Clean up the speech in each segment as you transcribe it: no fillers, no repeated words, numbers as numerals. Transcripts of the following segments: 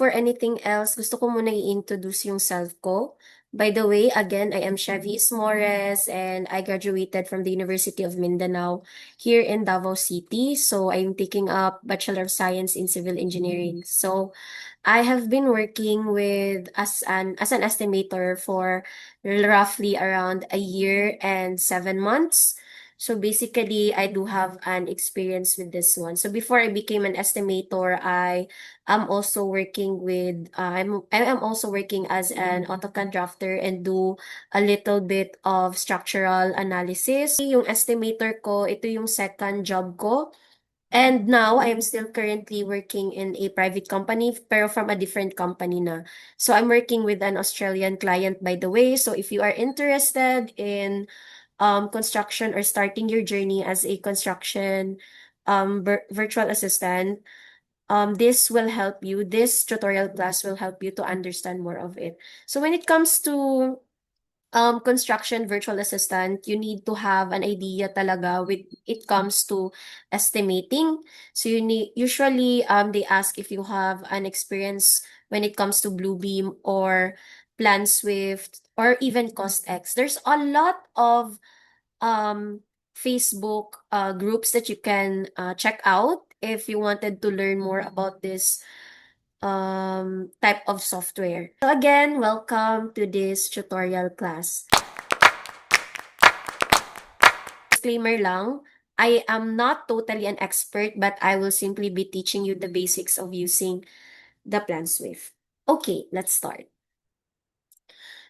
before anything else, gusto ko muna i-introduce yung self ko. By the way, again, I am Chevy Ismores and I graduated from the University of Mindanao here in Davao City. So I'm taking up Bachelor of Science in Civil Engineering. So I have been working with as an estimator for roughly around a year and 7 months. So basically, I do have an experience with this one. So before I became an estimator, I am also working with I am also working as an AutoCAD drafter and do a little bit of structural analysis. Yung estimator ko, ito yung second job ko. And now, I am still currently working in a private company, pero from a different company na. So, I'm working with an Australian client, by the way. So, if you are interested in construction or starting your journey as a construction virtual assistant, this will help you. This tutorial class will help you to understand more of it. So, when it comes to construction virtual assistant, you need to have an idea talaga with it comes to estimating. So you need usually they ask if you have an experience when it comes to Bluebeam or Plan Swift or even CostX. There's a lot of Facebook groups that you can check out if you wanted to learn more about this type of software. So again, welcome to this tutorial class. Disclaimer lang, I am not totally an expert, but I will simply be teaching you the basics of using the Plan Swift. Okay, let's start.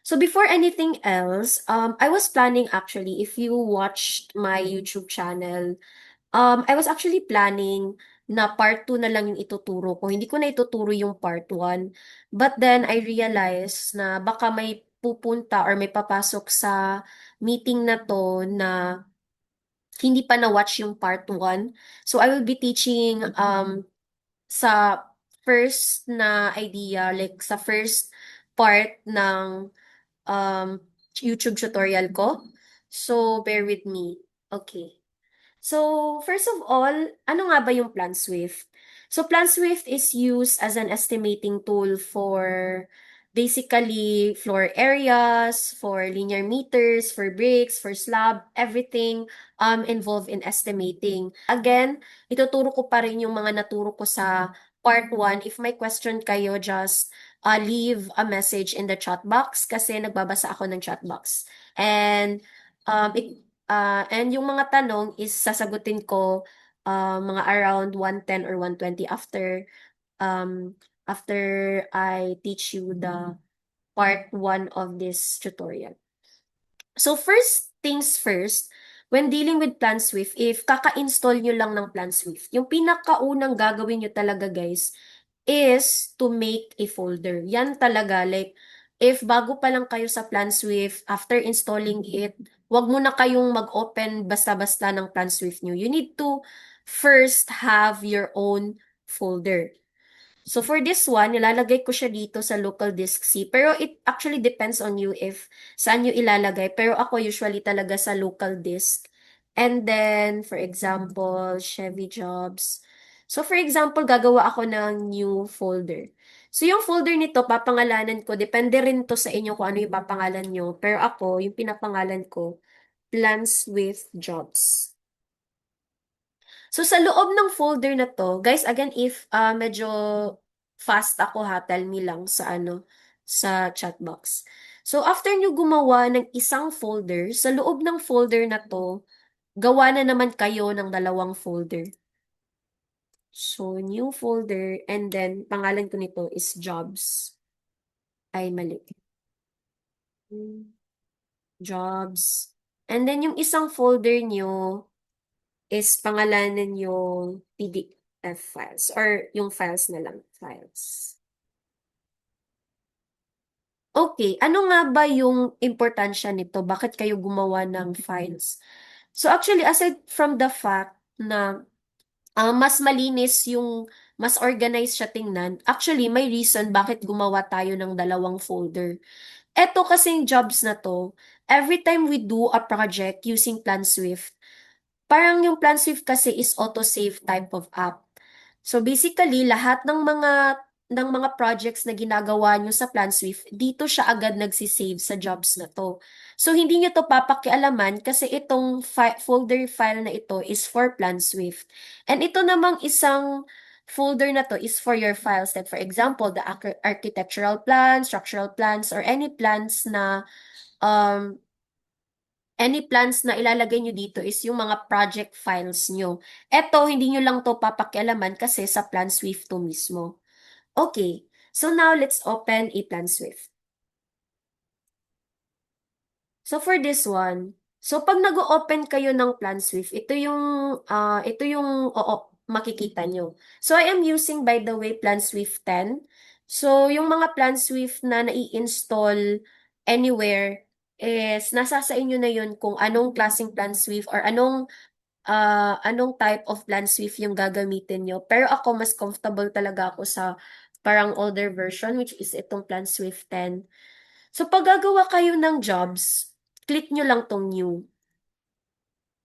So before anything else, I was planning actually, if you watched my YouTube channel, I was actually planning na part 2 na lang yung ituturo ko. Hindi ko na ituturo yung part 1. But then I realized na baka may pupunta or may papasok sa meeting na to na hindi pa na-watch yung part 1. So I will be teaching sa first na idea, like sa first part ng um, YouTube tutorial ko. So bear with me. Okay. So, first of all, ano nga ba yung Plan Swift? So, Plan Swift is used as an estimating tool for basically floor areas, for linear meters, for bricks, for slab, everything involved in estimating. Again, ituturo ko pa rin yung mga naturo ko sa part 1. If may question kayo, just leave a message in the chat box kasi nagbabasa ako ng chat box. And and yung mga tanong is sasagutin ko mga around 110 or 120 um, after I teach you the part 1 of this tutorial. So first things first, when dealing with Plan Swift, if kaka-install nyo lang ng Plan Swift, yung pinakaunang gagawin nyo talaga guys, is to make a folder. Yan talaga, like, if bago pa lang kayo sa Plan Swift, after installing it, wag mo na kayong mag-open basta-basta ng Plan Swift nyo. You need to first have your own folder. So for this one, nilalagay ko siya dito sa local disk C. Pero it actually depends on you if saan nyo ilalagay. Pero ako usually talaga sa local disk. And then, for example, Chevy Jobs. So for example, gagawa ako ng new folder. So yung folder nito, papangalanan ko. Depende rin to sa inyo kung ano yung papangalan nyo. Pero ako, yung pinapangalan ko, Plans with Jobs. So, sa loob ng folder na to, guys, again, if medyo fast ako ha, tell me lang sa sa chat box. So, after nyo gumawa ng isang folder, sa loob ng folder na to, gawa na naman kayo ng dalawang folder. So, new folder, and then, pangalan ko nito is jobs. Ay, mali. Jobs. And then, yung isang folder nyo, is pangalanan yung PDF files or yung files na lang, files. Okay, ano nga ba yung importansya nito? Bakit kayo gumawa ng files? So actually, aside from the fact na mas malinis mas organized siya tingnan, actually, may reason bakit gumawa tayo ng dalawang folder. Eto kasing jobs na to, every time we do a project using PlanSwift, parang yung PlanSwift kasi is auto-save type of app. So basically, lahat ng mga ng mga projects na ginagawa nyo sa PlanSwift, dito siya agad nagsisave sa jobs na to. So, hindi nyo to papakialaman kasi itong folder file na ito is for PlanSwift. And ito namang isang folder na to is for your files. Like for example, the architectural plans, structural plans, or um, any plans na ilalagay nyo dito is yung mga project files nyo. Eto, hindi nyo lang to papakialaman kasi sa PlanSwift to mismo. Okay, so now let's open a PlanSwift. So for this one, so pag nag-open kayo ng PlanSwift, ito yung makikita nyo. So I am using by the way PlanSwift 10. So yung mga PlanSwift na nai-install anywhere is nasa sa inyo na yun kung anong klaseng PlanSwift or anong type of PlanSwift yung gagamitin nyo. Pero ako mas comfortable talaga ako sa parang older version which is itong PlanSwift 10. So, pag gagawa kayo ng jobs, click nyo lang tong new.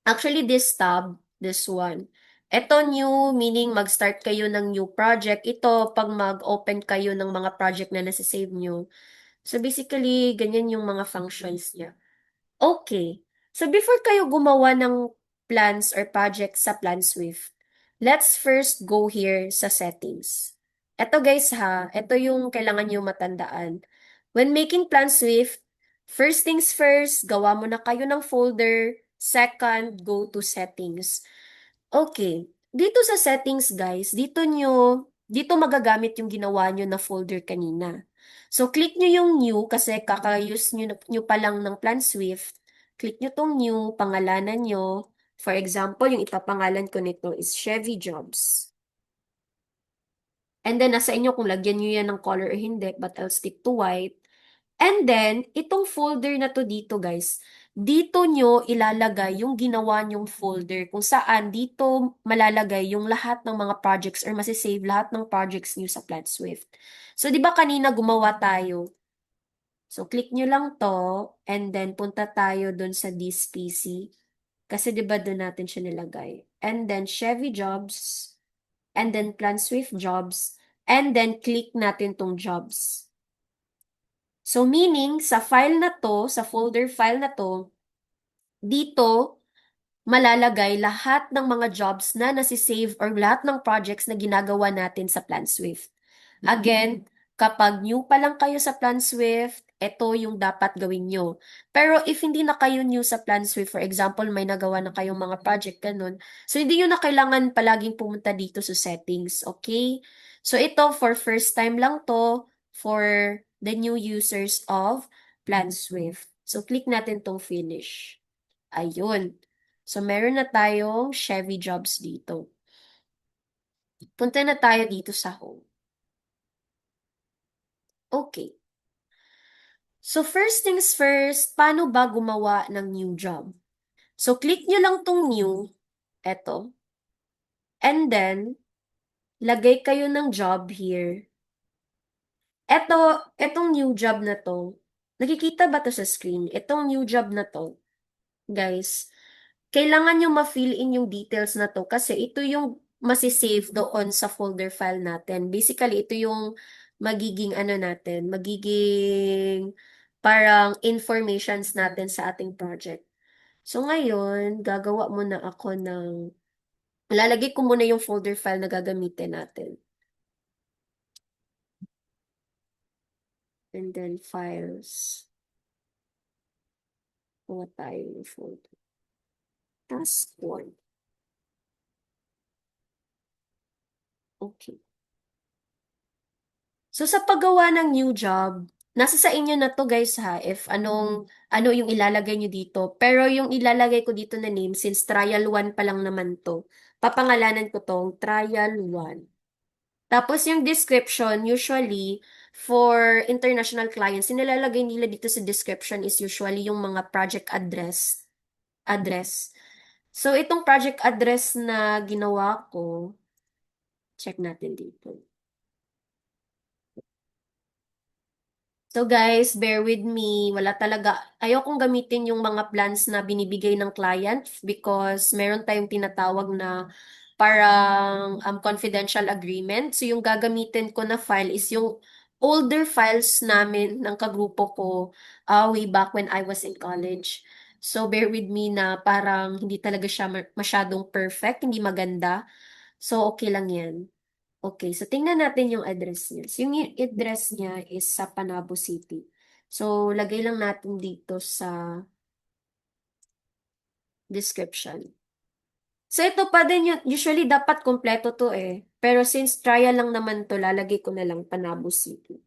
Actually, this tab, this one. Ito new, meaning mag-start kayo ng new project. Ito, pag mag-open kayo ng mga project na nasa-save nyo. So, basically, ganyan yung mga functions niya. Okay. So, before kayo gumawa ng plans or projects sa PlanSwift, let's first go here sa settings. Ito guys ha, ito yung kailangan nyo matandaan. When making PlanSwift, first things first, gawa mo na kayo ng folder. Second, go to settings. Okay. Dito sa settings, guys, dito magagamit yung ginawa nyo na folder kanina. So, click nyo yung new kasi kaka-use nyo pa lang ng PlanSwift. Click nyo tong new, pangalanan nyo. For example, yung ipapangalan ko nito is Chevy Jobs. And then, nasa inyo kung lagyan nyo yan ng color o hindi, but I'll stick to white. And then, itong folder na to dito, guys, dito nyo ilalagay yung ginawa nyong folder kung saan dito malalagay yung lahat ng mga projects or masisave lahat ng projects nyo sa PlanSwift. So, di ba kanina gumawa tayo? So, click nyo lang to and then punta tayo dun sa this PC. Kasi di ba dun natin siya nilagay? And then, Chevy Jobs and then PlanSwift Jobs and then click natin tong Jobs. So, meaning, sa file na to, sa folder file na to, dito, malalagay lahat ng mga jobs na nasisave or lahat ng projects na ginagawa natin sa PlanSwift. Again, kapag new pa lang kayo sa PlanSwift, ito yung dapat gawin nyo. Pero if hindi na kayo new sa PlanSwift, for example, may nagawa na kayong mga project ganun, so hindi nyo na kailangan palaging pumunta dito sa settings, okay? So ito, for first time lang to, for the new users of PlanSwift. So click natin tong finish. Ayun. So, meron na tayong Chevy Jobs dito. Punta na tayo dito sa home. Okay. So, first things first, paano ba gumawa ng new job? So, click nyo lang tong new, eto. And then, lagay kayo ng job here. Etong new job na to, nakikita ba to sa screen? Etong new job na to, guys, kailangan nyo ma-fill in yung details na to kasi ito yung masisave doon sa folder file natin. Basically, ito yung magiging magiging parang informations natin sa ating project. So, ngayon, gagawa muna ako lalagay ko muna yung folder file na gagamitin natin. And then, files. Kuha tayo yung folder. Task 1. Okay. So sa paggawa ng new job, nasa sa inyo na to guys ha, if ano yung ilalagay nyo dito. Pero yung ilalagay ko dito na name, since trial 1 pa lang naman to, papangalanan ko tong trial 1. Tapos yung description, usually, for international clients, yung nilalagay nila dito sa description is usually yung mga project address. So itong project address na ginawa ko, check natin dito. So guys, bear with me. Wala talaga, ayokong gamitin yung mga plans na binibigay ng client because meron tayong tinatawag na parang confidential agreement. So yung gagamitin ko na file is yung older files namin ng kagrupo ko way back when I was in college. So bear with me na parang hindi talaga siya masyadong perfect, hindi maganda. So okay lang yan. Okay, so tingnan natin yung address niya. So, yung address niya is sa Panabo City. So, lagay lang natin dito sa description. So, ito pa din yun. Usually, dapat kompleto to eh. Pero since trial lang naman to, lalagay ko na lang Panabo City.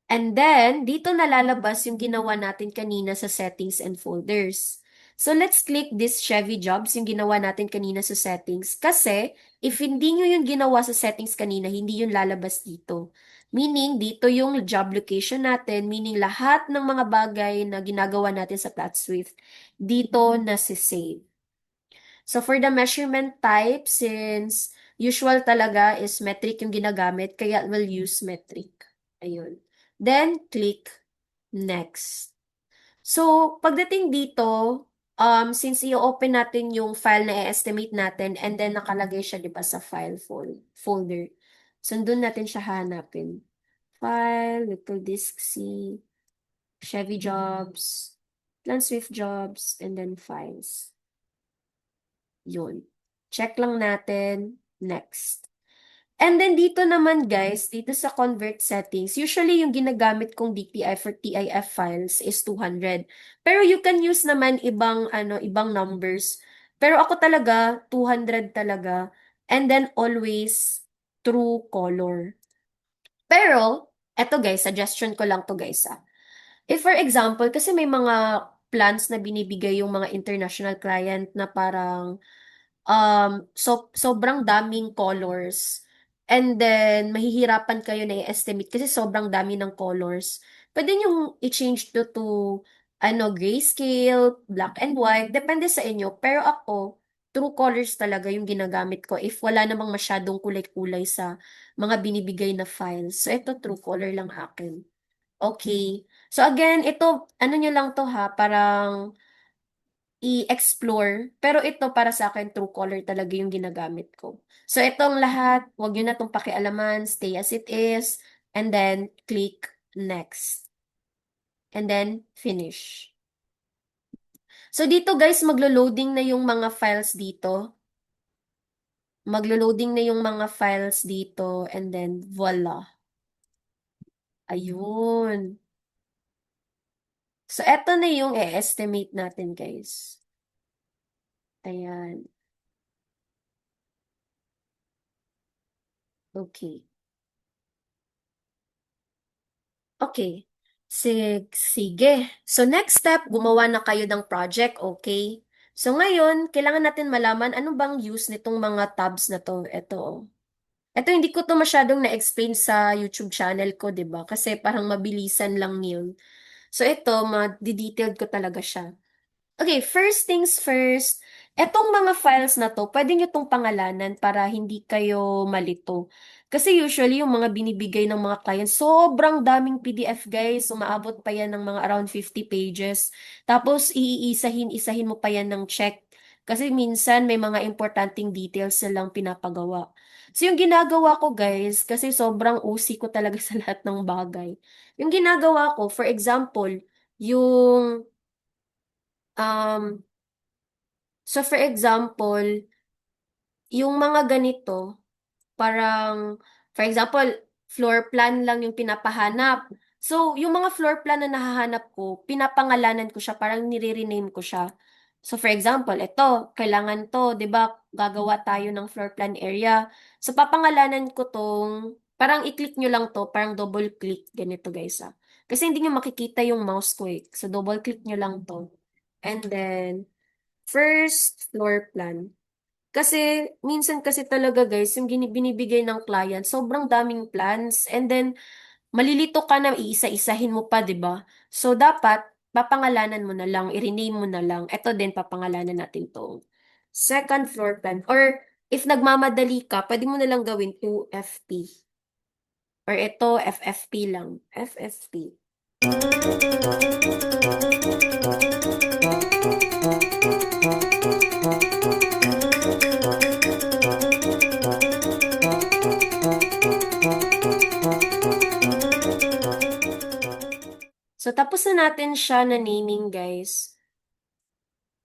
And then, dito nalalabas yung ginawa natin kanina sa settings and folders. So, let's click this Chevy Jobs, yung ginawa natin kanina sa settings. Kasi, if hindi nyo yung ginawa sa settings kanina, hindi yun lalabas dito. Meaning, dito yung job location natin, meaning lahat ng mga bagay na ginagawa natin sa PlatSwift, dito na save. So, for the measurement type, since usual talaga is metric yung ginagamit, kaya we'll use metric. Ayun. Then, click next. So, pagdating dito, since i-open natin yung file na i-estimate natin, and then nakalagay siya, di ba, sa file folder. So, doon natin siya hanapin. File, Little Disk C, Chevy Jobs, Swift Jobs, and then Files. Yun. Check lang natin. Next. And then dito naman guys, dito sa convert settings, usually yung ginagamit kong DPI for TIF files is 200. Pero you can use naman ibang numbers. Pero ako talaga 200 talaga. And then always true color. Pero eto guys, suggestion ko lang to guys ah. If for example, kasi may mga plans na binibigay yung mga international client na parang sobrang daming colors. And then, mahihirapan kayo na i-estimate kasi sobrang dami ng colors. Pwede nyo i-change to grayscale, black and white. Depende sa inyo. Pero ako, true colors talaga yung ginagamit ko if wala namang masyadong kulay-kulay sa mga binibigay na files. So, ito true color lang akin. Okay. So, again, ito, ano nyo lang to ha, parang i-explore. Pero ito para sa akin, true color talaga yung ginagamit ko. So itong lahat, wag nyo na itong pakialaman, stay as it is, and then click next. And then finish. So dito guys, maglo-loading na yung mga files dito. Maglo-loading na yung mga files dito, and then voila. Ayun. So eto na yung e-estimate natin guys. Ayan. Okay. Okay. Sige. So, next step, gumawa na kayo ng project, okay? So, ngayon, kailangan natin malaman ano bang use nitong mga tabs na to. Ito, oh. Ito, hindi ko to masyadong na-explain sa YouTube channel ko, 'di ba? Kasi parang mabilisan lang yun. So, ito, ma-detailed ko talaga siya. Okay, first things first, etong mga files na to, pwede nyo tong pangalanan para hindi kayo malito. Kasi usually, yung mga binibigay ng mga clients, sobrang daming PDF guys, umaabot pa yan ng mga around 50 pages. Tapos, iisahin mo pa yan ng check. Kasi minsan, may mga importanteng details silang pinapagawa. So, yung ginagawa ko guys, kasi sobrang OC ko talaga sa lahat ng bagay. Yung ginagawa ko, for example, yung Um, so for example, yung mga ganito, parang, for example, floor plan lang yung pinapahanap. So, yung mga floor plan na nahahanap ko, pinapangalanan ko siya, parang nire-rename ko siya. So, for example, ito, kailangan to, di ba, gagawa tayo ng floor plan area. So, papangalanan ko tong, parang i-click nyo lang to, parang double click, ganito guys ah. Kasi hindi nyo makikita yung mouse ko eh. So, double click nyo lang to. And then, first floor plan. Kasi, minsan kasi talaga guys, yung binibigay ng client, sobrang daming plans. And then, malilito ka na iisa-isahin mo pa, di ba? So, dapat, papangalanan mo na lang, i-rename mo na lang. Ito din, papangalanan natin to. Second floor plan. Or, if nagmamadali ka, pwede mo na lang gawin 2FP. Or ito, FFP lang. FFP. So, tapos na natin siya na naming, guys.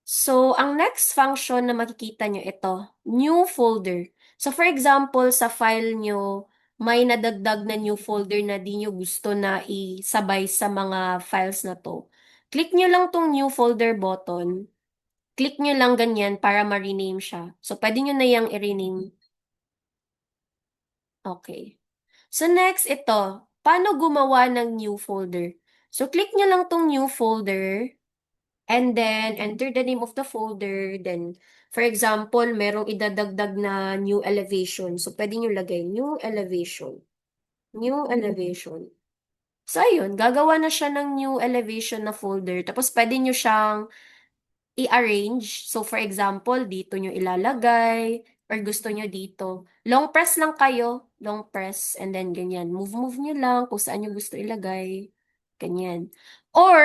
So, ang next function na makikita nyo ito, new folder. So, for example, sa file nyo, may nadagdag na new folder na di nyo gusto na isabay sa mga files na to. Click nyo lang tong new folder button. Click nyo lang ganyan para ma-rename siya. So, pwede nyo na yung i-rename. Okay. So, next, ito. Paano gumawa ng new folder? So, click nyo lang tong new folder. And then, enter the name of the folder. Then, for example, merong idadagdag na new elevation. So, pwede nyo lagay new elevation. New elevation. So, ayun. Gagawa na siya ng new elevation na folder. Tapos, pwede nyo siyang i-arrange. So, for example, dito nyo ilalagay. Or gusto nyo dito. Long press lang kayo. Long press. And then, ganyan. Move nyo lang kung saan nyo gusto ilagay. Ganyan. Or,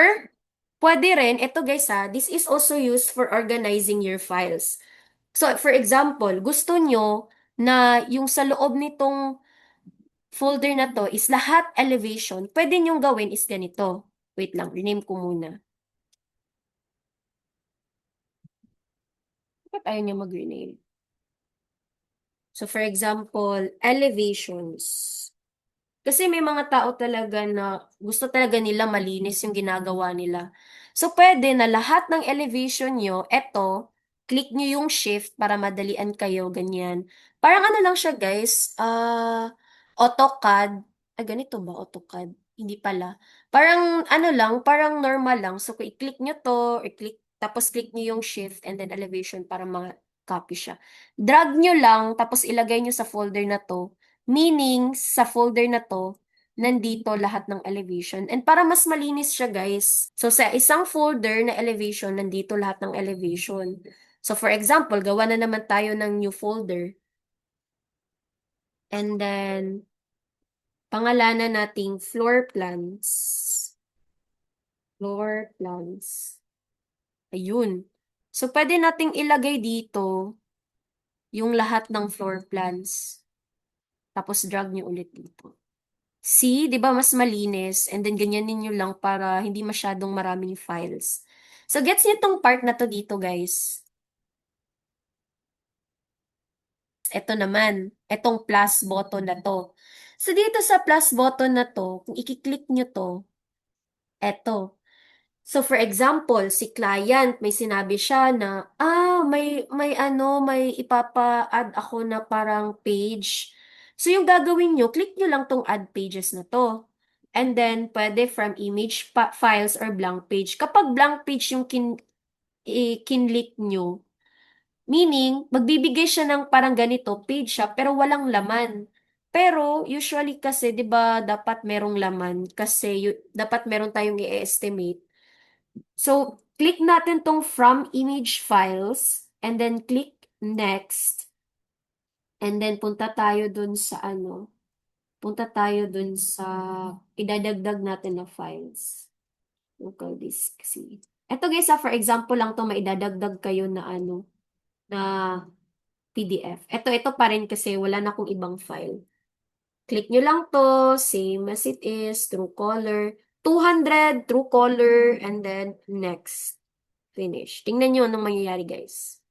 pwede rin, ito guys ha, this is also used for organizing your files. So, for example, gusto nyo na yung sa loob nitong folder na to is lahat elevation, pwede nyong gawin is ganito. Wait lang, rename ko muna. Bakit ayaw nyo mag-rename? So, for example, elevations. Kasi may mga tao talaga na gusto talaga nila malinis yung ginagawa nila. So, pwede na lahat ng elevation nyo, eto, click nyo yung shift para madalian kayo, ganyan. Parang ano lang siya, guys, AutoCAD. Ah, ganito ba, AutoCAD? Hindi pala. Parang, ano lang, parang normal lang. So, kung i-click nyo to, i-click, tapos click nyo yung shift and then elevation para ma-copy siya. Drag nyo lang, tapos ilagay nyo sa folder na to. Meaning, sa folder na to, nandito lahat ng elevation. And para mas malinis siya, guys. So, sa isang folder na elevation, nandito lahat ng elevation. So, for example, gawa na naman tayo ng new folder. And then, pangalanan nating floor plans. Floor plans. Ayun. So, pwede nating ilagay dito yung lahat ng floor plans. Tapos, drag nyo ulit dito. See, 'di ba mas malinis and then ganyanin niyo lang para hindi masyadong maraming files. So gets niyo tong part na to dito, guys. Ito naman, etong plus button na to. So dito sa plus button na to, kung i-click niyo to, eto. So for example, si client may sinabi siya na may ipapa-add ako na parang page. So yung gagawin nyo, click nyo lang tong add pages na to. And then pwede from image files or blank page. Kapag blank page yung kinlik nyo, meaning magbibigay siya ng parang ganito, page siya pero walang laman. Pero usually kasi 'di ba dapat merong laman kasi dapat meron tayong i-estimate. So, click natin tong from image files and then click next. And then punta tayo dun sa punta tayo dun sa idadagdag natin na files. Local disk C. Ito guys, for example lang to maidadagdag kayo na na PDF. Ito pa rin kasi wala na akong ibang file. Click nyo lang to, same as it is, Truecaller. 200, Truecaller, and then next. Finish. Tingnan nyo anong mangyayari, guys.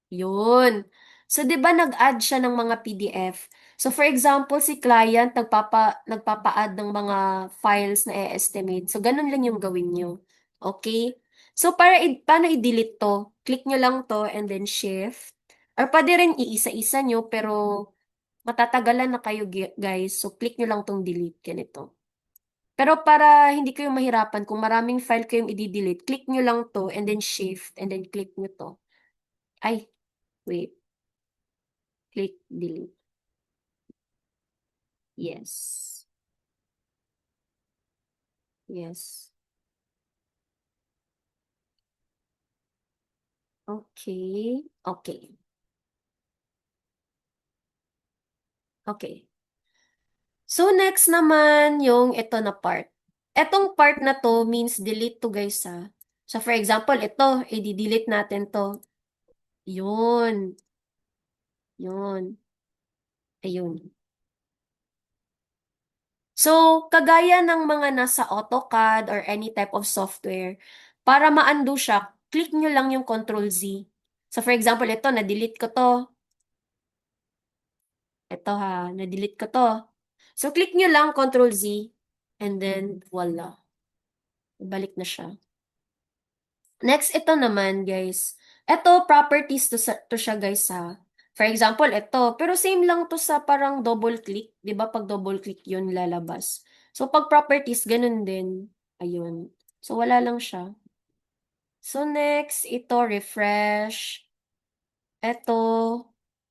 Yun. So, di ba nag-add siya ng mga PDF? So, for example, si client nagpapa-add ng mga files na e-estimate. So, ganun lang yung gawin nyo. Okay? So, paano i-delete to? Click nyo lang to and then shift. Or pwede rin iisa-isa nyo, pero matatagalan na kayo, guys. So, click nyo lang tong delete. Ganito. Pero para hindi kayo mahirapan, kung maraming file kayong i-delete, click nyo lang to and then shift and then click nyo to. Ay, wait. Click delete. Yes. Yes. Okay. Okay. Okay. So, next naman yung ito na part. Etong part na to means delete to guys ha. So, for example, ito, i-delete natin to. Yun. Yun. Ayun. So, kagaya ng mga nasa AutoCAD or any type of software, para ma-undo siya, click nyo lang yung Control Z. So, for example, ito, na-delete ko to. Ito ha, na-delete ko to. So, click nyo lang Control Z, and then, voila. Balik na siya. Next, ito naman, guys. Ito, properties to siya, guys, ha. For example, ito. Pero same lang to sa parang double click. Di ba? Pag double click yun, lalabas. So, pag properties, ganun din. Ayun. So, wala lang siya. So, next, ito, refresh. Ito,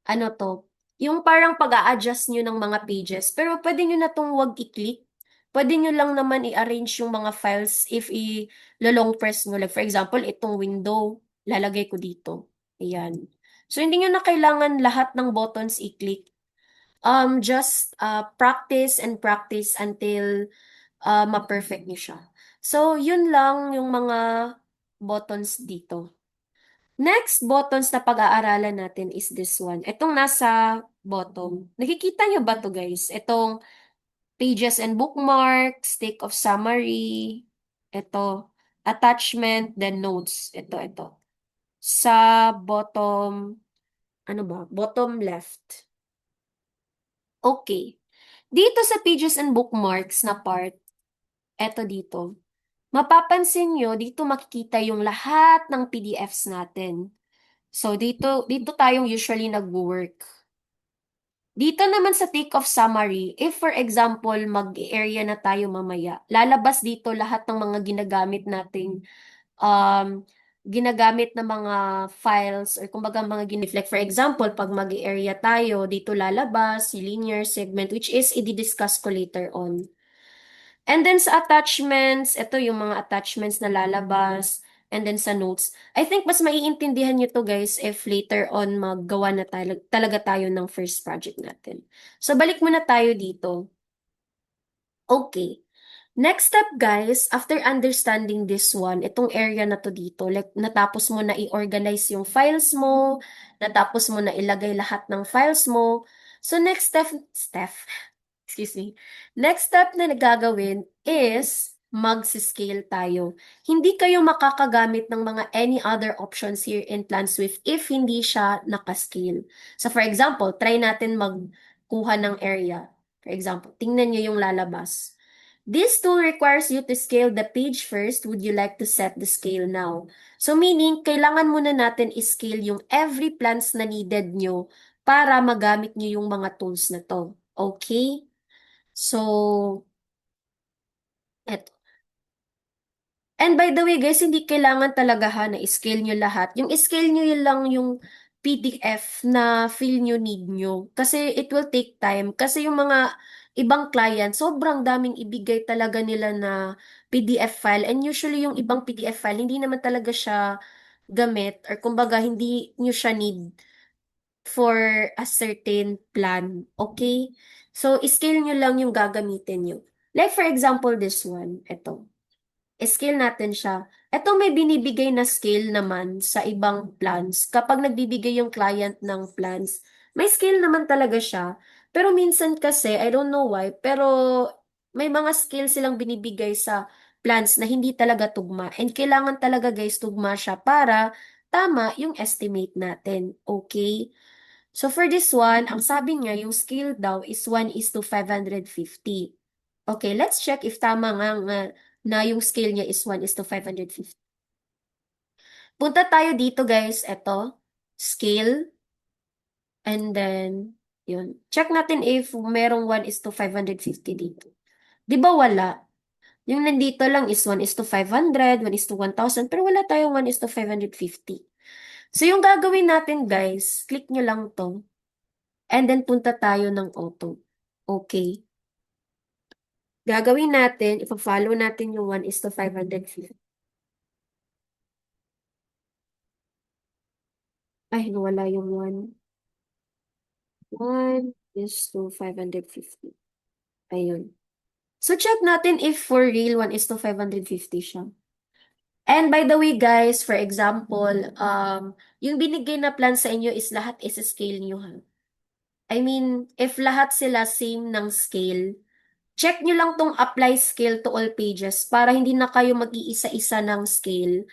ano to? Yung parang pag-a-adjust nyo ng mga pages. Pero pwede nyo na tong wag i-click. Pwede nyo lang naman i-arrange yung mga files if i-long press mo. Like for example, itong window, lalagay ko dito. Ayan. So, hindi nyo na kailangan lahat ng buttons i-click. Just practice and practice until ma-perfect nyo siya. So, yun lang yung mga buttons dito. Next buttons na pag-aaralan natin is this one. Itong nasa bottom. Nakikita nyo ba to guys? Itong pages and bookmarks, take of summary, ito, attachment, then notes. Ito. Sa bottom, ano ba? Bottom left. Okay. Dito sa pages and bookmarks na part, eto dito. Mapapansin nyo, dito makikita yung lahat ng PDFs natin. So, dito tayong usually nag-work. Dito naman sa take-off summary, if for example, mag-area na tayo mamaya, lalabas dito lahat ng mga um, ginagamit na mga files or kumbaga mga giniflect. For example, pag mag-area tayo, dito lalabas si linear segment which is i-discuss ko later on. And then sa attachments, ito yung mga attachments na lalabas. And then sa notes. I think mas maiintindihan nyo to guys if later on maggawa na talaga tayo ng first project natin. So balik muna tayo dito. Okay. Next step guys, after understanding this one, itong area na to dito, like natapos mo na i-organize yung files mo, natapos mo na ilagay lahat ng files mo. So next step, excuse me. Next step na nagagawin is mag-scale tayo. Hindi kayo makakagamit ng mga any other options here in PlanSwift if hindi siya nakascale. So for example, try natin magkuha ng area. For example, tingnan nyo yung lalabas. This tool requires you to scale the page first. Would you like to set the scale now? So meaning, kailangan muna natin i-scale yung every plans na needed nyo para magamit nyo yung mga tools na to. Okay? So, eto. And by the way, guys, hindi kailangan talaga ha na i-scale nyo lahat. Yung i-scale nyo yun lang yung PDF na feel nyo need nyo. Kasi it will take time. Kasi yung mga ibang client, sobrang daming ibigay talaga nila na PDF file. And usually yung ibang PDF file, hindi naman talaga siya gamit or kumbaga hindi nyo siya need for a certain plan. Okay? So, scale nyo lang yung gagamitin nyo. Like for example, this one. Ito. Scale natin siya. Ito may binibigay na scale naman sa ibang plans. Kapag nagbibigay yung client ng plans, may scale naman talaga siya. Pero minsan kasi, I don't know why, pero may mga scale silang binibigay sa plans na hindi talaga tugma. And kailangan talaga guys tugma siya para tama yung estimate natin. Okay? So for this one, ang sabi niya, yung scale daw is 1:550. Okay, let's check if tama nga na yung scale niya is 1:550. Punta tayo dito guys, eto, scale, and then, yun. Check natin if merong 1:550 dito. Di ba wala? Yung nandito lang is 1:500, 1:1000, pero wala tayong 1:550. So yung gagawin natin guys, click nyo lang to. And then punta tayo ng auto. Okay. Gagawin natin, ipa-follow natin yung 1:550. Ay, nawala yung 1:550. Ayun. So, check natin if for real 1:550 siya. And by the way, guys, for example, yung binigay na plan sa inyo is lahat is scale nyo ha. I mean, if lahat sila same ng scale, check nyo lang tong apply scale to all pages para hindi na kayo mag-iisa-isa ng scale.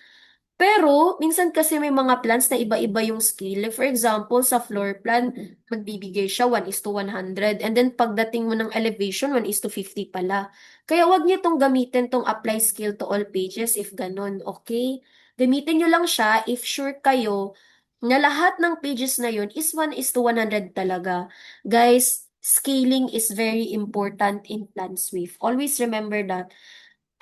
Pero, minsan kasi may mga plans na iba-iba yung scale. Like, for example, sa floor plan, magbibigay siya 1:100. And then, pagdating mo ng elevation, 1:50 pala. Kaya, wag niyo tong gamitin tong apply scale to all pages if ganun, okay? Gamitin niyo lang siya if sure kayo na lahat ng pages na yun is 1:100 talaga. Guys, scaling is very important in PlanSwift. Always remember that.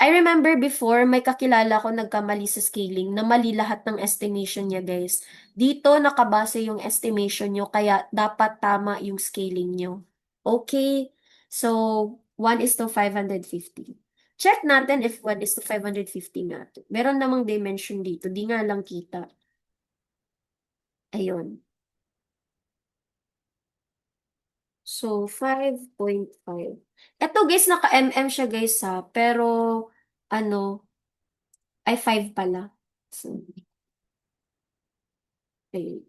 I remember before, may kakilala ko nagkamali sa scaling na mali lahat ng estimation niya, guys. Dito nakabase yung estimation nyo, kaya dapat tama yung scaling nyo. Okay? So, 1:550. Check natin if 1:550 natin. Meron namang dimension dito. Di nga lang kita. Ayun. So, 5.5. Eto guys, naka-mm siya guys ha. Pero, ano, ay 5 pala. So, ayun.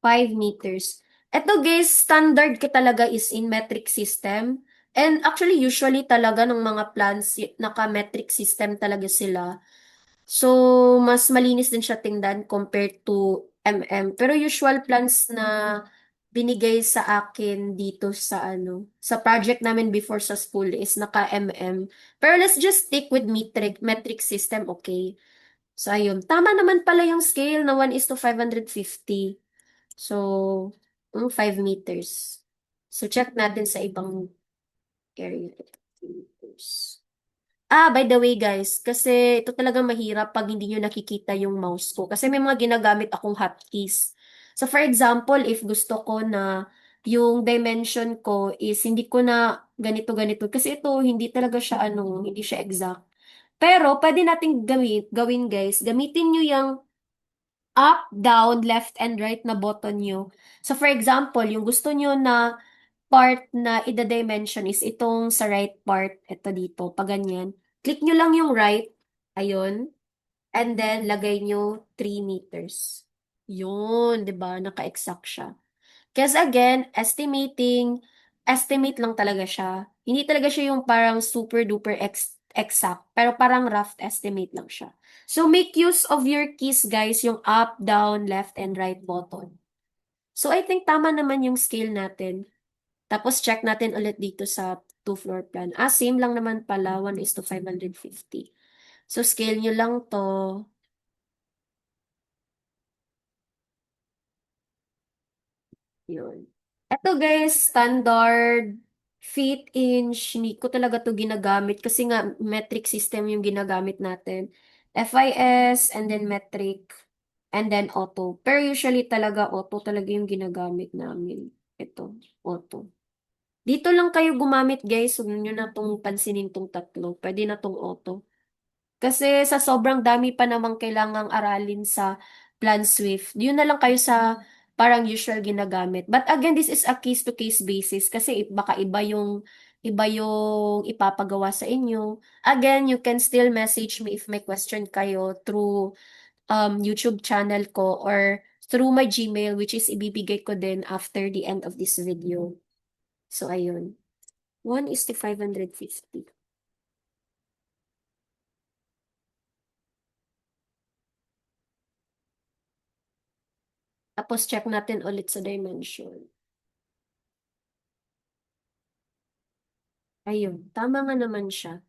5 meters. Ito guys, standard ka talaga is in metric system. And actually, usually talaga ng mga plans, naka-metric system talaga sila. So, mas malinis din siya tingnan compared to Pero usual plans na binigay sa akin dito sa sa project namin before sa school is naka-mm. Pero let's just stick with metric system, okay? So, ayun. Tama naman pala yung scale na 1:550. So, 5 meters. So, check natin sa ibang area. Meters. By the way guys, kasi ito talagang mahirap pag hindi nyo nakikita yung mouse ko. Kasi may mga ginagamit akong hotkeys. So, for example, if gusto ko na yung dimension ko is hindi ko na ganito-ganito. Kasi ito, hindi talaga siya hindi siya exact. Pero, pwede natin gawin guys. Gamitin nyo yung up, down, left, and right na button nyo. So, for example, yung gusto nyo na part na ida-dimension is itong sa right part, ito dito, pag ganyan. Click nyo lang yung right, ayun, and then lagay nyo 3 meters. Yun, di ba? Naka-exact siya. Kasi again, estimate lang talaga siya. Hindi talaga siya yung parang super duper exact, pero parang rough estimate lang siya. So make use of your keys guys, yung up, down, left, and right button. So I think tama naman yung scale natin. Tapos check natin ulit dito sa two floor plan. Same lang naman pala, 1:550. So scale nyo lang to. Yun. Eto guys, standard feet inch. Hindi ko talaga to ginagamit kasi nga metric system yung ginagamit natin. FIS and then metric and then auto. Pero usually talaga auto talaga yung ginagamit namin. Ito, auto. Dito lang kayo gumamit guys. Huwag nyo na tong pansinin tong tatlo. Pwede na tong auto. Kasi sa sobrang dami pa namang kailangang aralin sa Plan Swift, yun na lang kayo sa parang usual ginagamit. But again, this is a case-to-case basis kasi baka iba yung ipapagawa sa inyo. Again, you can still message me if may question kayo through YouTube channel ko or through my Gmail which is ibibigay ko din after the end of this video. So, ayun. 1:550. Tapos check natin ulit sa dimension. Ayun, tama nga naman siya.